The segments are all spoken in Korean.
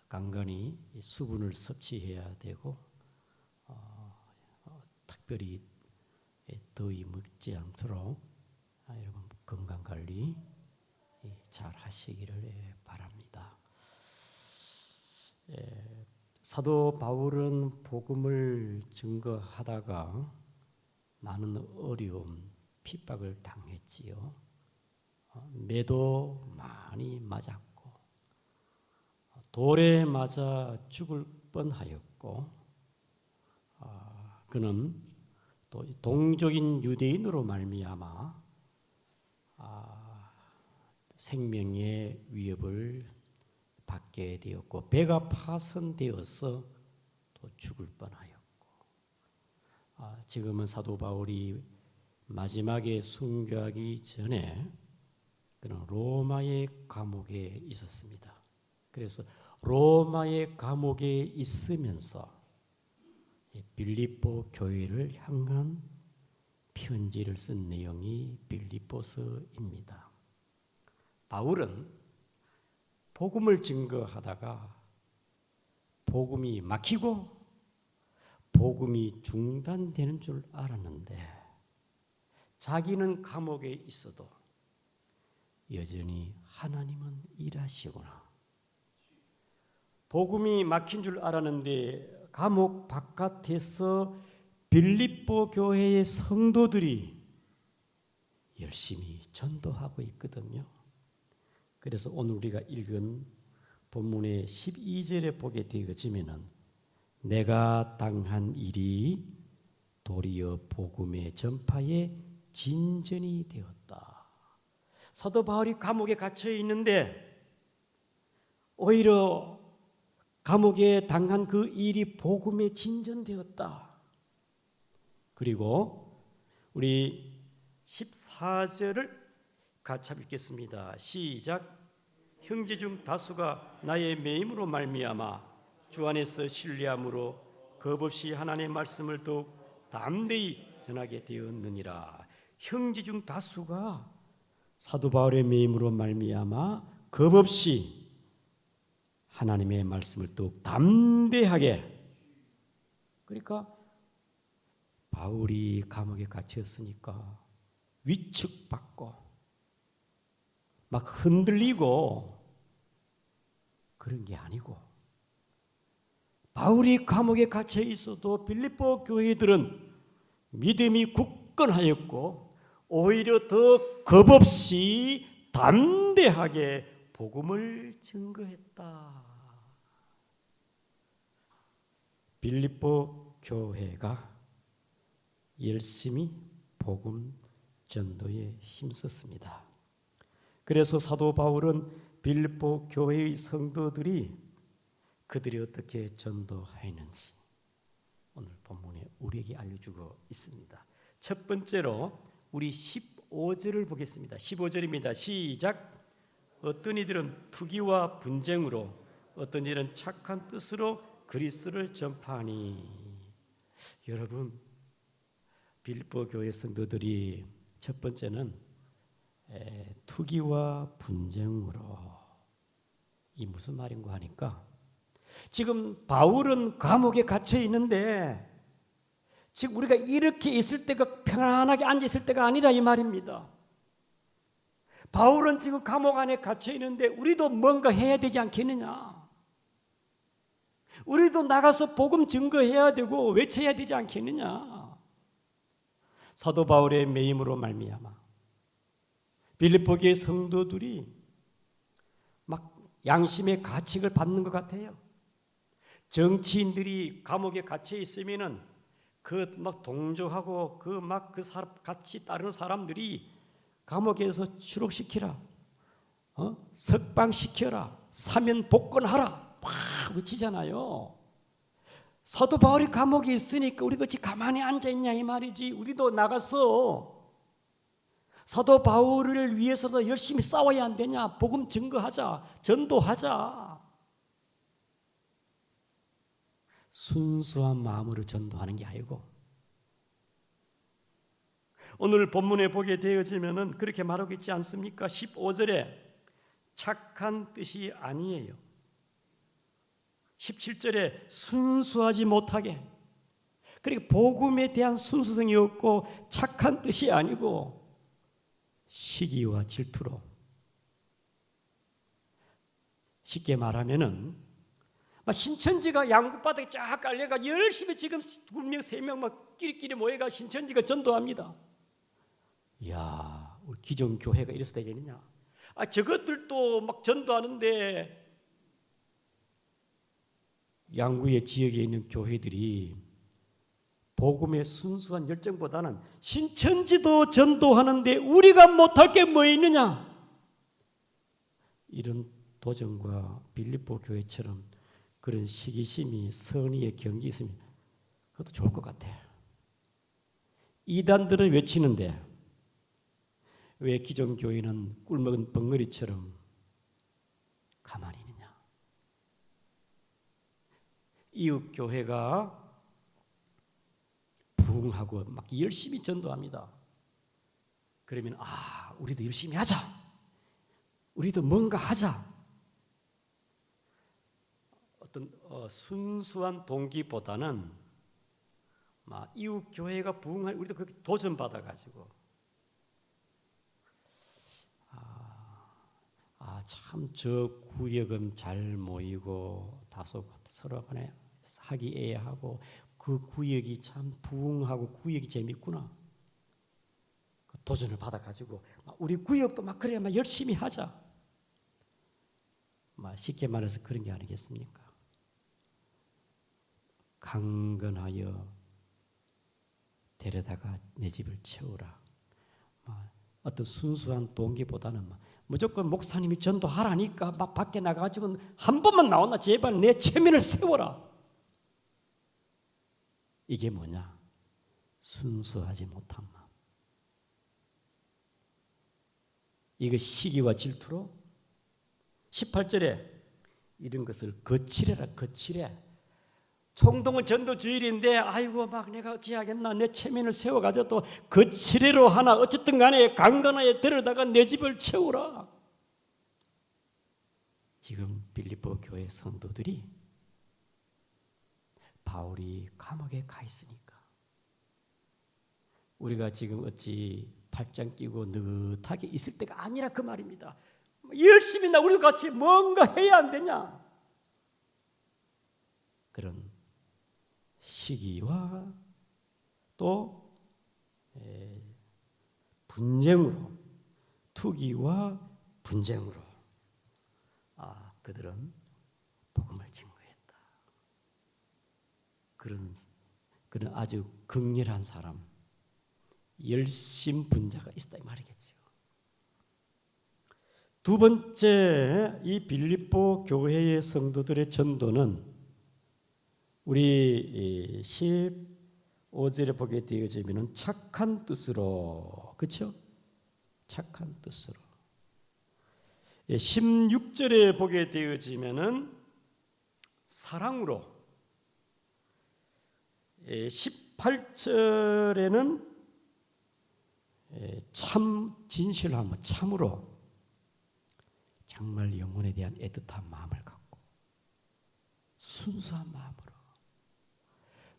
간간히 수분을 섭취해야 되고 특별히 더위 먹지 않도록 여러분 건강 관리 잘 하시기를 바랍니다. 사도 바울은 복음을 증거하다가 많은 어려움, 핍박을 당했지요. 매도 많이 맞았고 돌에 맞아 죽을 뻔하였고 그는 또 동족인 유대인으로 말미암아 생명의 위협을 받게 되었고 배가 파손되어서 또 죽을 뻔하였고 지금은 사도 바울이 마지막에 순교하기 전에 그는 로마의 감옥에 있었습니다. 그래서 로마의 감옥에 있으면서 빌립보 교회를 향한 편지를 쓴 내용이 빌립보서입니다. 바울은 복음을 증거하다가 복음이 막히고 복음이 중단되는 줄 알았는데 자기는 감옥에 있어도 여전히 하나님은 일하시구나. 복음이 막힌 줄 알았는데 감옥 바깥에서 빌립보 교회의 성도들이 열심히 전도하고 있거든요. 그래서 오늘 우리가 읽은 본문의 12절에 보게 되어지면은 내가 당한 일이 도리어 복음의 전파에 진전이 되었다. 사도 바울이 감옥에 갇혀 있는데 오히려 감옥에 당한 그 일이 복음에 진전되었다. 그리고 우리 14절을 같이 읽겠습니다. 시작. 형제 중 다수가 나의 매임으로 말미암아 주 안에서 신뢰함으로 겁없이 하나님의 말씀을 더욱 담대히 전하게 되었느니라. 형제 중 다수가 사도 바울의 매임으로 말미암아 겁없이 하나님의 말씀을 더욱 담대하게, 그러니까 바울이 감옥에 갇혔으니까 위축받고 막 흔들리고 그런 게 아니고 바울이 감옥에 갇혀 있어도 빌립보 교회들은 믿음이 굳건하였고 오히려 더 겁없이 담대하게 복음을 증거했다. 빌립보 교회가 열심히 복음 전도에 힘썼습니다. 그래서 사도 바울은 빌립보 교회의 성도들이 그들이 어떻게 전도하였는지 오늘 본문에 우리에게 알려주고 있습니다. 첫 번째로 우리 15절을 보겠습니다. 15절입니다. 시작. 어떤 이들은 투기와 분쟁으로 어떤 이들은 착한 뜻으로 그리스도를 전파하니. 여러분, 빌립보 교회 성도들이 첫 번째는 투기와 분쟁으로, 이 무슨 말인가 하니까 지금 바울은 감옥에 갇혀 있는데 지금 우리가 이렇게 있을 때가 편안하게 앉아 있을 때가 아니라 이 말입니다. 바울은 지금 감옥 안에 갇혀 있는데 우리도 뭔가 해야 되지 않겠느냐? 우리도 나가서 복음 증거해야 되고 외쳐야 되지 않겠느냐? 사도 바울의 매임으로 말미암아 빌립보 교회 성도들이 막 양심의 가책을 받는 것 같아요. 정치인들이 감옥에 갇혀 있으면은 그 막 동조하고 그 같이 따르는 사람들이 감옥에서 추록시키라, 석방시켜라, 사면 복권하라 막 외치잖아요. 사도 바울이 감옥에 있으니까 우리 같이 가만히 앉아 있냐 이 말이지. 우리도 나가서 사도 바울을 위해서도 열심히 싸워야 안 되냐? 복음 증거하자, 전도하자. 순수한 마음으로 전도하는 게 아니고 오늘 본문에 보게 되어지면은 그렇게 말하고 있지 않습니까? 15절에 착한 뜻이 아니에요. 17절에 순수하지 못하게. 그러니까 복음에 대한 순수성이 없고 착한 뜻이 아니고 시기와 질투로. 쉽게 말하면은 신천지가 양구바닥에 쫙 깔려가 열심히 지금 2명 3명 막 끼리끼리 모여가 신천지가 전도합니다. 이야, 우리 기존 교회가 이래서 되겠느냐? 저것들도 막 전도하는데 양구의 지역에 있는 교회들이 복음의 순수한 열정보다는 신천지도 전도하는데 우리가 못할 게 뭐 있느냐? 이런 도전과 빌립보 교회처럼 그런 시기심이 선의의 경기 있으면 그것도 좋을 것 같아요. 이단들은 외치는데 왜 기존 교회는 꿀먹은 벙어리처럼 가만히 있느냐? 이웃 교회가 부흥하고 막 열심히 전도합니다. 그러면 우리도 열심히 하자. 우리도 뭔가 하자. 어떤 순수한 동기보다는 이웃 교회가 부흥할 우리도 그렇게 도전받아 가지고 참 저 구역은 잘 모이고 다소 서로 간에 화기애애하고 그 구역이 참 부흥하고 구역이 재밌구나. 그 도전을 받아 가지고 우리 구역도 막 그래야 막 열심히 하자. 쉽게 말해서 그런 게 아니겠습니까? 강건하여 데려다가 내 집을 채우라. 어떤 순수한 동기보다는 무조건 목사님이 전도하라니까 막 밖에 나가가지고 한 번만 나오나 제발 내 체면을 세워라. 이게 뭐냐? 순수하지 못한 마음. 이거 시기와 질투로 18절에 이런 것을 거칠해라 거칠해. 총동은 전도주일인데 아이고 막 내가 어찌하겠나 내 체면을 세워가지고 또 거칠해로 하나 어쨌든 간에 강건하게 데려다가 내 집을 채우라. 지금 빌립보 교회 성도들이 바울이 감옥에 가 있으니까 우리가 지금 어찌 팔짱 끼고 느긋하게 있을 때가 아니라 그 말입니다. 열심히 우리도 같이 뭔가 해야 안 되냐? 그런 시기와 또 분쟁으로 투기와 분쟁으로 그들은 복음을 증거했다. 그런 아주 극렬한 사람, 열심분자가 있었다 이 말이겠죠. 두 번째, 이 빌립보 교회의 성도들의 전도는 우리 15절에 보게 되어지면 착한 뜻으로, 그렇죠? 착한 뜻으로. 16절에 보게 되어지면은 사랑으로, 18절에는 참 진실함, 참으로 정말 영혼에 대한 애틋한 마음을 갖고 순수한 마음으로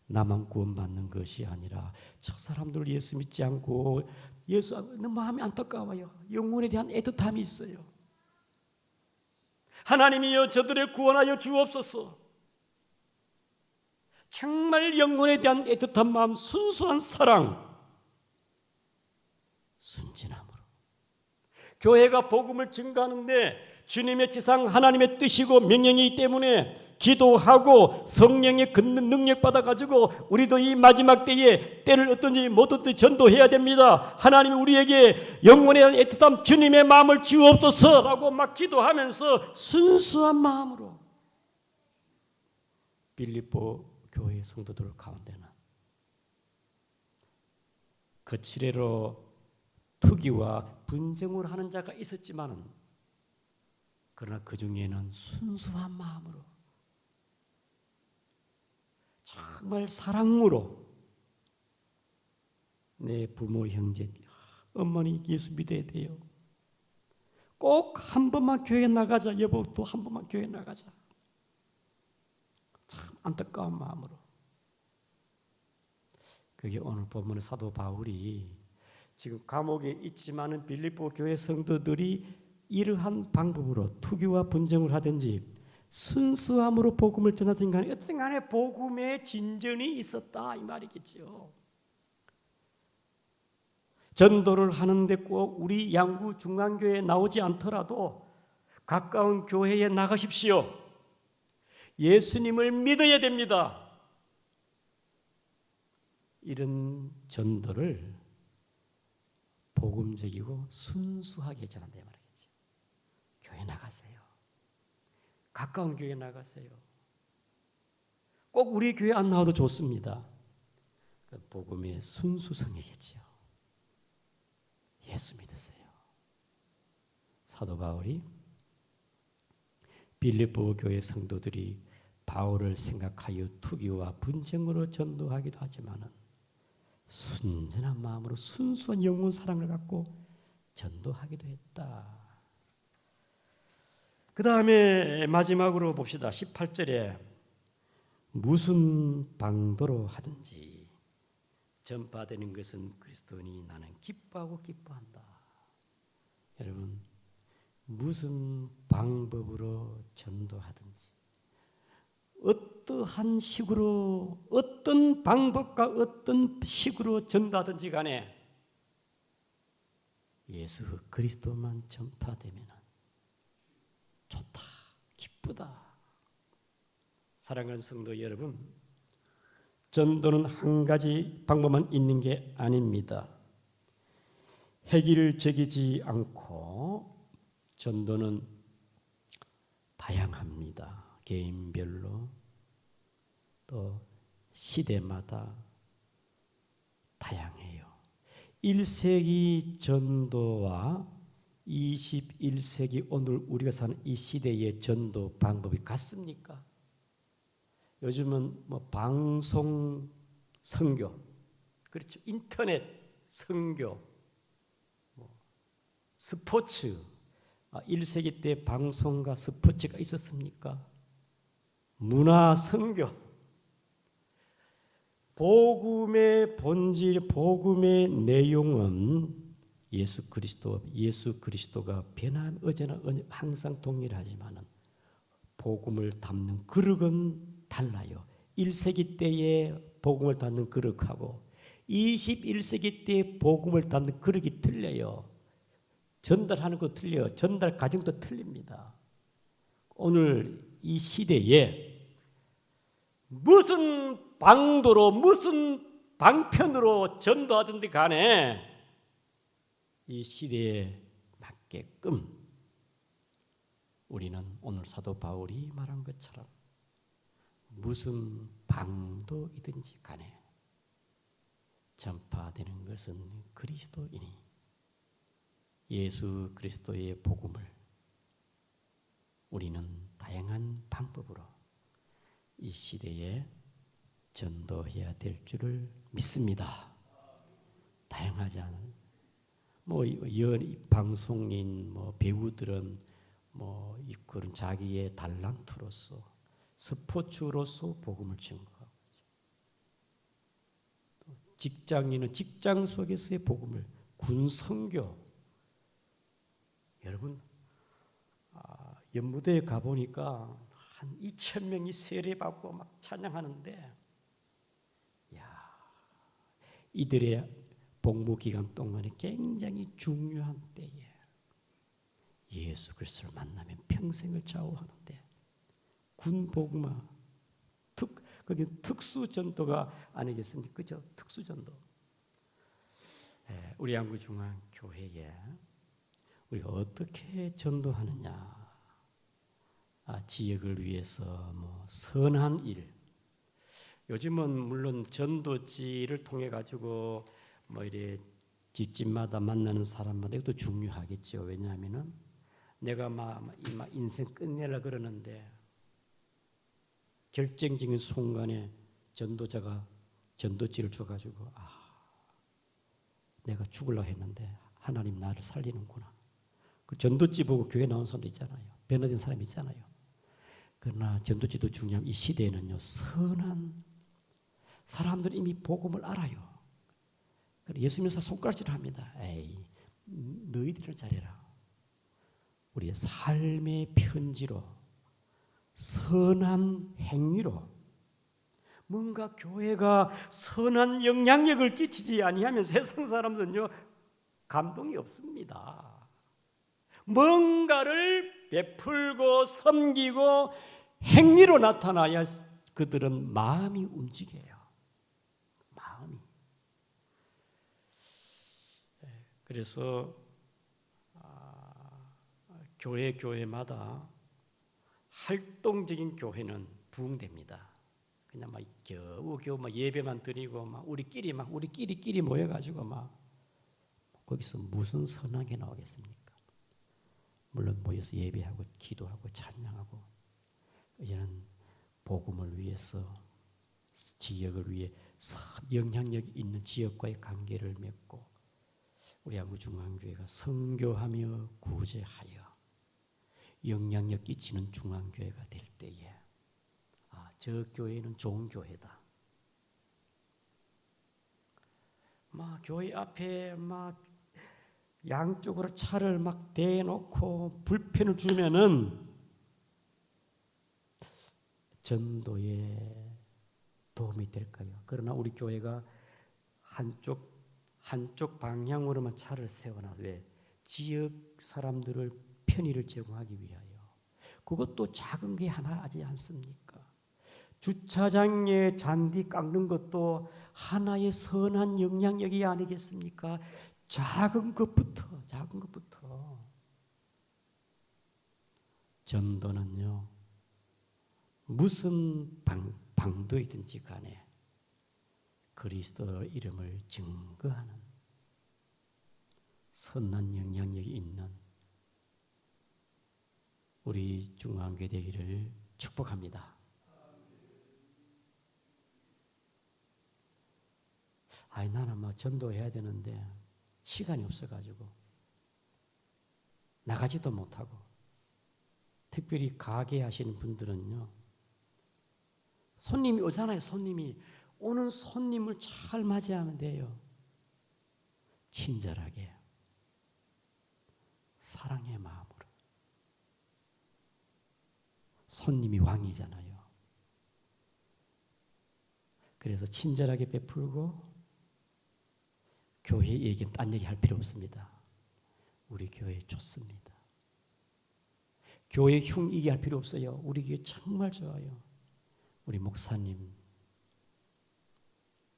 나만 구원받는 것이 아니라 저 사람들 예수 믿지 않고 예수 너무 마음이 안타까워요. 영혼에 대한 애틋함이 있어요. 하나님이여 저들을 구원하여 주옵소서. 정말 영혼에 대한 애틋한 마음, 순수한 사랑, 순진함으로 교회가 복음을 증거하는데 주님의 지상 하나님의 뜻이고 명령이기 때문에 기도하고 성령의 걷는 능력 받아가지고 우리도 이 마지막 때에 때를 어떤지 못 어떤지 전도해야 됩니다. 하나님이 우리에게 영혼에 대한 애틋함 주님의 마음을 주옵소서라고 막 기도하면서 순수한 마음으로 빌립보 교회 성도들 가운데는 거칠애로 투기와 분쟁을 하는 자가 있었지만은 그러나 그 중에는 순수한 마음으로 정말 사랑으로 내 부모 형제 어머니 예수 믿어야 돼요. 꼭 한 번만 교회 나가자. 여보 또 한 번만 교회 나가자. 안타까운 마음으로. 그게 오늘 본문의 사도 바울이 지금 감옥에 있지만은 빌립보 교회 성도들이 이러한 방법으로 투기와 분쟁을 하든지 순수함으로 복음을 전하든 간에 어떤 간에 복음의 진전이 있었다 이 말이겠죠. 전도를 하는데 꼭 우리 양구 중앙교회에 나오지 않더라도 가까운 교회에 나가십시오. 예수님을 믿어야 됩니다. 이런 전도를 복음적이고 순수하게 전한다 말이겠죠. 교회 나가세요. 가까운 교회 나가세요. 꼭 우리 교회 안 나와도 좋습니다. 복음의 순수성이겠죠. 예수 믿으세요. 사도 바울이 빌립보 교회 성도들이 바울을 생각하여 투기와 분쟁으로 전도하기도 하지만은 순전한 마음으로 순수한 영혼 사랑을 갖고 전도하기도 했다. 그 다음에 마지막으로 봅시다. 18절에 무슨 방도로 하든지 전파되는 것은 그리스도니 나는 기뻐하고 기뻐한다. 여러분 무슨 방법으로 전도하든지 어떠한 식으로 어떤 방법과 어떤 식으로 전도하든지 간에 예수 그리스도만 전파되면 좋다, 기쁘다. 사랑하는 성도 여러분, 전도는 한 가지 방법만 있는 게 아닙니다. 획일을 제기지 않고 전도는 다양합니다. 개인별로 또 시대마다 다양해요. 1세기 전도와 21세기 오늘 우리가 사는 이 시대의 전도 방법이 같습니까? 요즘은 뭐 방송 선교, 그렇죠? 인터넷 선교, 스포츠. 1세기 때 방송과 스포츠가 있었습니까? 문화 선교. 복음의 본질, 복음의 내용은 예수 그리스도가 변함 어제나 항상 동일하지만은 복음을 담는 그릇은 달라요. 1세기 때의 복음을 담는 그릇하고 21세기 때의 복음을 담는 그릇이 틀려요. 전달하는 것도 틀려요. 전달 과정도 틀립니다. 오늘 이 시대에 무슨 방도로 무슨 방편으로 전도하든지 간에 이 시대에 맞게끔 우리는 오늘 사도 바울이 말한 것처럼 무슨 방도이든지 간에 전파되는 것은 그리스도이니 예수 그리스도의 복음을 우리는 다양한 방법으로 이 시대에 전도해야 될 줄을 믿습니다. 다양하지 않은 방송인 배우들은 그런 자기의 달란트로서 스포츠로서 복음을 증거하고 직장인은 직장 속에서의 복음을 군선교. 여러분 연무대에 가보니까 한 2,000명이 세례받고 막 찬양하는데 이들의 복무 기간 동안에 굉장히 중요한 때에 예수 그리스도를 만나면 평생을 좌우하는데 군복마 그게 특수전도가 아니겠습니까? 그죠? 특수전도. 우리 양구중앙교회에 우리가 어떻게 전도하느냐? 지역을 위해서 선한 일. 요즘은 물론 전도지를 통해 가지고 이래 집집마다 만나는 사람마다 이것도 중요하겠죠. 왜냐하면은 내가 인생 끝내려 그러는데 결정적인 순간에 전도자가 전도지를 줘가지고 내가 죽으려고 했는데 하나님 나를 살리는구나. 그 전도지 보고 교회 나온 사람도 있잖아요. 변화된 사람 있잖아요. 그러나 전도지도 중요한 이 시대에는요, 선한 사람들은 이미 복음을 알아요. 예수 믿는 사람 손가락질을 합니다. 에이, 너희들은 잘해라. 우리의 삶의 편지로, 선한 행위로, 뭔가 교회가 선한 영향력을 끼치지 아니하면 세상 사람들은요, 감동이 없습니다. 뭔가를 베풀고 섬기고 행위로 나타나야 그들은 마음이 움직여요. 마음이. 그래서 교회마다 활동적인 교회는 부흥됩니다. 그냥 막 겨우겨우 막 예배만 드리고 막 우리끼리 모여가지고 막 거기서 무슨 선한 게 나오겠습니까? 물론 모여서 예배하고 기도하고 찬양하고 이제는 복음을 위해서 지역을 위해 영향력 있는 지역과의 관계를 맺고 우리 한국중앙교회가 선교하며 구제하여 영향력 끼치는 중앙교회가 될 때에 저 교회는 좋은 교회다. 막 교회 앞에 막 양쪽으로 차를 막 대놓고 불편을 주면은 전도에 도움이 될까요? 그러나 우리 교회가 한쪽 방향으로만 차를 세워놔. 왜? 지역 사람들을 편의를 제공하기 위하여. 그것도 작은 게 하나 하지 않습니까? 주차장에 잔디 깎는 것도 하나의 선한 영향력이 아니겠습니까? 작은 것부터. 전도는요, 무슨 방도이든지 간에 그리스도 이름을 증거하는 선한 영향력이 있는 우리 중앙교회 되기를 축복합니다. 나는 막 전도해야 되는데 시간이 없어가지고 나가지도 못하고, 특별히 가게 하시는 분들은요, 손님이 오잖아요. 손님이 오는 손님을 잘 맞이하면 돼요. 친절하게, 사랑의 마음으로. 손님이 왕이잖아요. 그래서 친절하게 베풀고, 교회 얘기는 딴 얘기 할 필요 없습니다. 우리 교회 좋습니다. 교회 흉 얘기할 필요 없어요. 우리 교회 정말 좋아요. 우리 목사님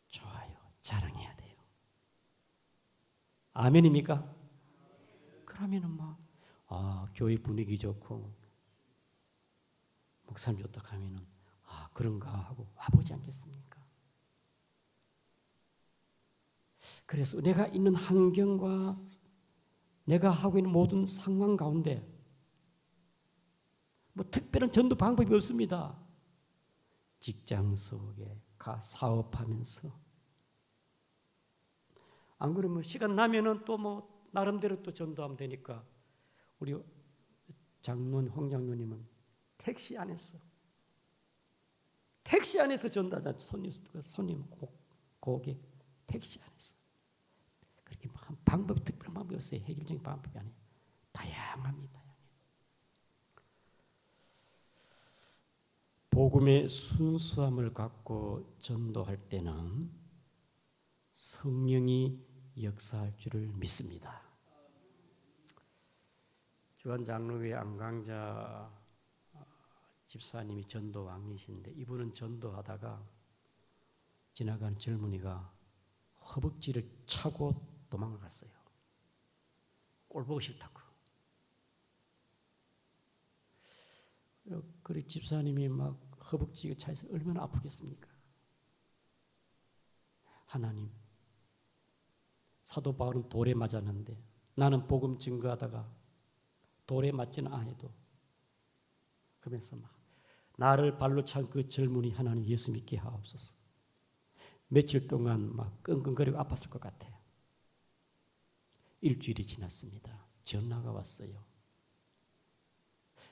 좋아요. 자랑해야 돼요. 아멘입니까? 그러면은 교회 분위기 좋고 목사님 좋다 하면은 그런가 하고 와보지 않겠습니까? 그래서 내가 있는 환경과 내가 하고 있는 모든 상황 가운데 특별한 전도 방법이 없습니다. 직장 속에 사업하면서, 안 그러면 시간 나면은 또 나름대로 또 전도하면 되니까, 우리 홍 장로님은 택시 안에서 전도하자. 손님 고객 택시 안에서. 그렇게 방법이 특별한 방법이 없어요. 해결적인 방법이 아니에요. 다양합니다. 복음의 순수함을 갖고 전도할 때는 성령이 역사할 줄을 믿습니다. 주한 장로회 안강자 집사님이 전도왕이신데, 이분은 전도하다가 지나간 젊은이가 허벅지를 차고 도망을 갔어요. 꼴 보기 싫다고. 그래 집사님이 막 허벅지가 차서 얼마나 아프겠습니까? 하나님, 사도 바울은 돌에 맞았는데 나는 복음 증거하다가 돌에 맞지는 않아도, 그러면서 나를 발로 찬 그 젊은이 하나님 예수 믿게 하옵소서. 며칠 동안 끙끙거리고 아팠을 것 같아요. 일주일이 지났습니다. 전화가 왔어요.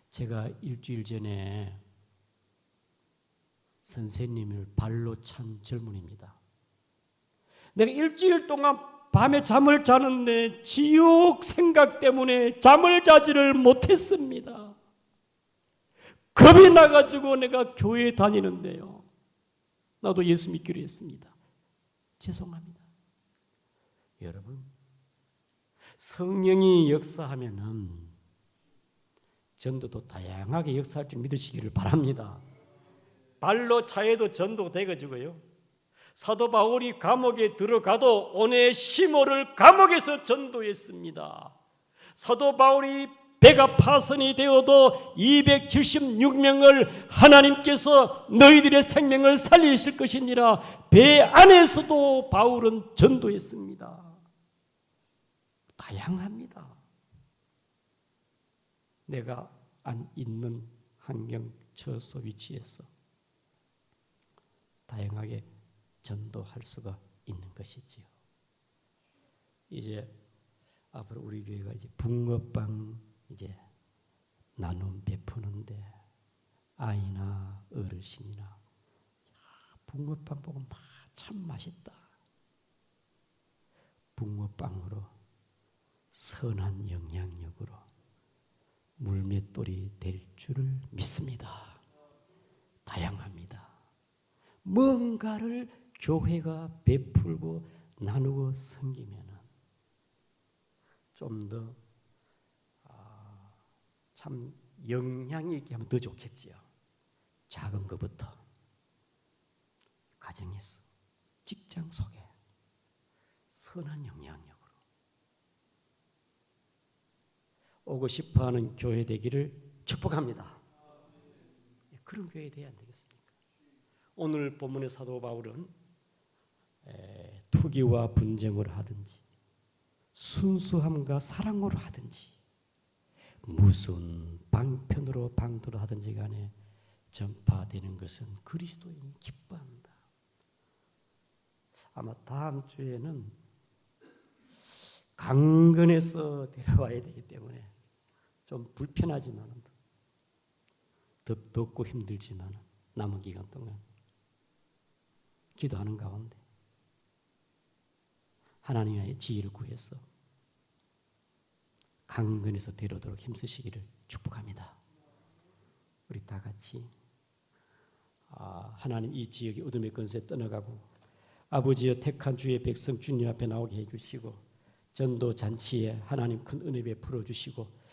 제가 일주일 전에 선생님을 발로 찬 젊은입니다. 내가 일주일 동안 밤에 잠을 자는데 지옥 생각 때문에 잠을 자지를 못했습니다. 겁이 나가지고 내가 교회 다니는데요. 나도 예수 믿기로 했습니다. 죄송합니다. 여러분, 성령이 역사하면은 전도도 다양하게 역사할 줄 믿으시기를 바랍니다. 발로 차에도 전도 되어지고요. 사도 바울이 감옥에 들어가도 오네시모를 감옥에서 전도했습니다. 사도 바울이 배가 파선이 되어도 276명을 하나님께서 너희들의 생명을 살리실 것이니라 배 안에서도 바울은 전도했습니다. 다양합니다. 내가 안 있는 환경, 처소, 위치에서 다양하게 전도할 수가 있는 것이지요. 이제 앞으로 우리 교회가 이제 붕어빵 이제 나눔 베푸는데 아이나 어르신이나 붕어빵 보고 참 맛있다. 붕어빵으로 선한 영향력으로 물맷돌이 될 줄을 믿습니다. 다양합니다. 뭔가를 교회가 베풀고 나누고 섬기면 좀 더 참 영향이 있게 하면 더 좋겠지요. 작은 것부터 가정에서, 직장 속에 선한 영향력으로 오고 싶어하는 교회 되기를 축복합니다. 그런 교회 돼야 안 되겠습니까? 오늘 본문의 사도 바울은 투기와 분쟁을 하든지 순수함과 사랑으로 하든지 무슨 방편으로 방도로 하든지 간에 전파되는 것은 그리스도인이 기뻐한다. 아마 다음 주에는 강건해서 데려와야 되기 때문에 좀 불편하지만 덥고 힘들지만 남은 기간 동안 기도하는 가운데 하나님의 지혜를 구해서 강건해서 데려오도록 힘쓰시기를 축복합니다. 우리 다 같이 하나님 이 지역의 어둠의 권세 떠나가고 아버지여 택한 주의 백성 주님 앞에 나오게 해주시고 전도 잔치에 하나님 큰 은혜 베풀어 주시고